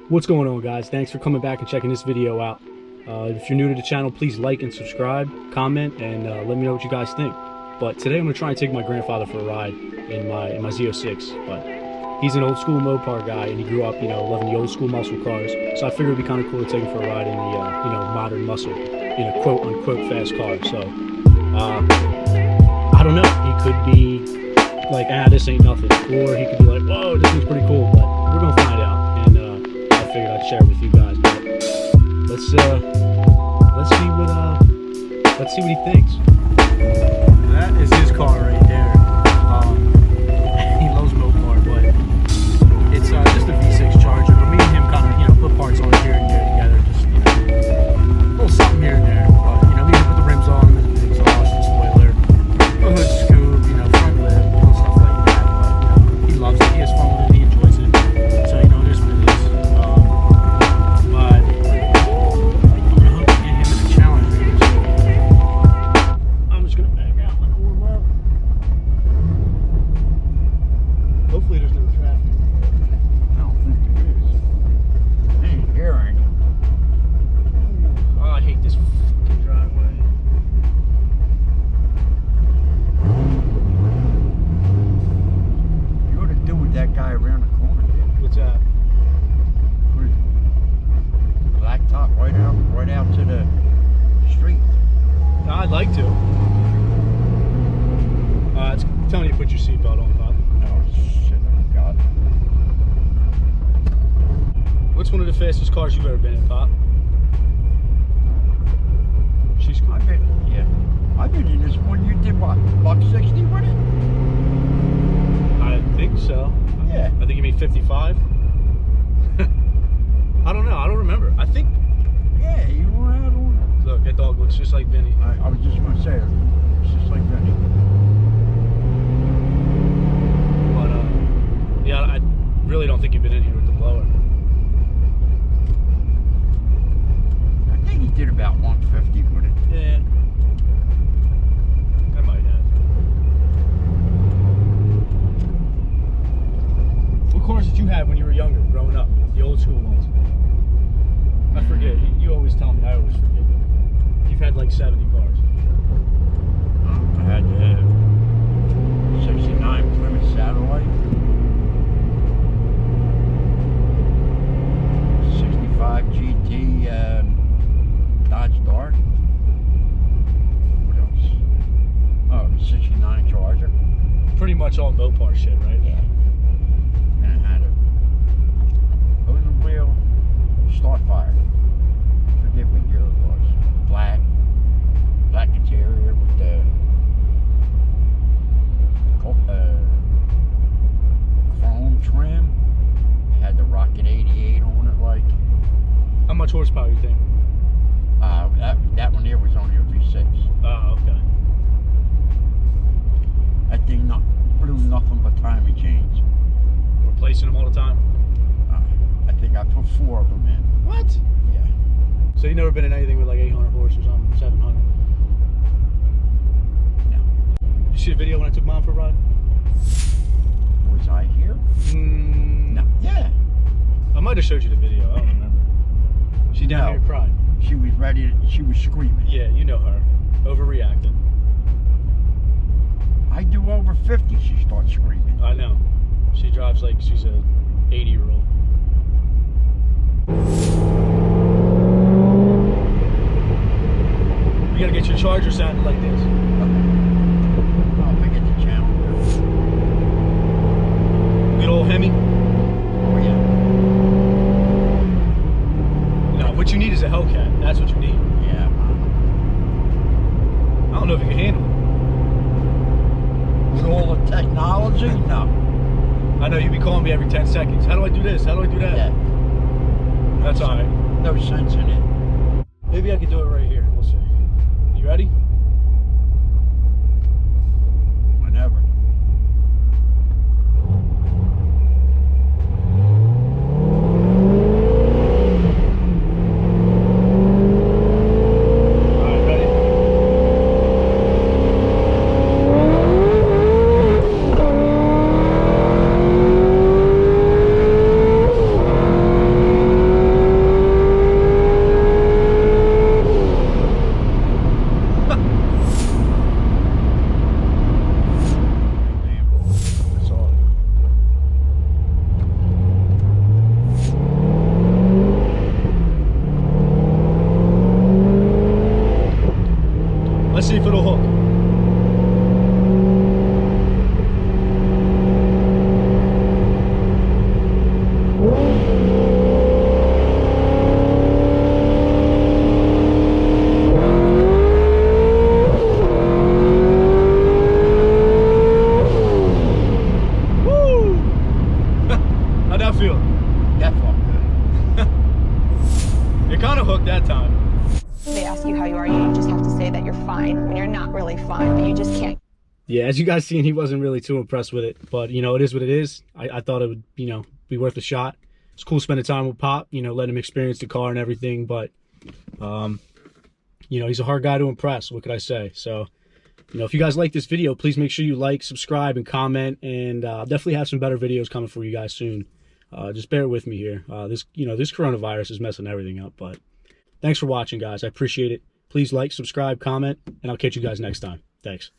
What's going on, guys? Thanks for coming back and checking this video out. If you're new to the channel, please like and subscribe, comment, and let me know what you guys think. But today I'm going to try and take my grandfather for a ride in my Z06. But he's an old school Mopar guy, and he grew up, loving the old school muscle cars. So I figured it'd be kind of cool to take him for a ride in the, modern muscle, in a quote unquote fast car. So I don't know. He could be like, this ain't nothing, or he could be like, whoa, this thing's pretty cool. But we're gonna find out, and I figured I'd share it with you guys. But let's see what he thinks. That is his car right there. He loves Mopar, but it's just a V6 Charger. But me and him kind of, put parts on here and there together, just a little something here and there. But me and him put the rims on, the exhaust, the spoiler, the hood scoop, front lip, stuff like that. But he loves it. He has fun with it. He enjoys it. So there's what it is. But I'm gonna hope to get him in a challenge video. So I'm just gonna back out and warm up. Hopefully there's no traffic. I don't think there is. I ain't here any. Oh, I hate this fucking driveway. You ought to do with that guy around the corner there. What's that? Put it blacktop right out to the street. I'd like to. It's telling you to put your seatbelt on, Pop. Oh shit! Oh God. What's one of the fastest cars you've ever been in, Pop? She's cool. I've been in this one. You did what? $160 with it? I think so. Yeah. I think you mean 55. I don't know. I don't remember. I think. Yeah, you were out on. Look, that dog looks just like Vinny. I was just gonna say it's just like Vinny. But yeah, I really don't think you've been in here with the blower. I think he did about 150 with it. Yeah. I might have. What cars did you have when you were younger, growing up? The old school ones? I forget. You always tell me. I always forget. You've had like 70 cars. I had 69 Plymouth Satellite, 65 GT Dodge Dart. What else? Oh, 69 Charger. Pretty much all Mopar shit, right? Yeah. And I had a Hosen wheel Starfire. I forget what year it was. Black interior with the chrome trim. It had the Rocket 88 on it, like. How much horsepower you think? That one there was only a V6. Oh, okay. That thing blew nothing but timing chains. Replacing them all the time? I think I put 4 of them in. What? Yeah. So you never been in anything with like 800 horse or something, 700? No. You see the video when I took mom for a ride? Was I here? No. Yeah. I might have showed you the video. I don't remember. She down here crying. She was ready. She was screaming. Yeah, you know her. Overreacting. I do over 50. She starts screaming. I know. She drives like she's a 80-year-old. You gotta get your Charger sounding like this. I'll forget the channel. Good old Hemi. Oh yeah. No, what you need is a Hellcat. That's what you need. Yeah. I don't know if you can handle it. With all the technology, no. I know you be calling me every 10 seconds. How do I do this? How do I do that? Yeah. That's alright. No sense in it. Maybe I can do it right here. We'll see. You ready? Whenever. Alright, ready? You're kind of hooked that time. They ask you how you are, you just have to say that you're fine when you're not really fine, but you just can't. Yeah, as you guys seen, he wasn't really too impressed with it, but you know, it is what it is. I thought it would, you know, be worth a shot. It's cool spending time with Pop, you know, let him experience the car and everything, but you know, he's a hard guy to impress. What could I say? So, you know, if you guys like this video, please make sure you like, subscribe, and comment, and definitely have some better videos coming for you guys soon. Just bear with me here. This coronavirus is messing everything up, but thanks for watching, guys. I appreciate it. Please like, subscribe, comment, and I'll catch you guys next time. Thanks.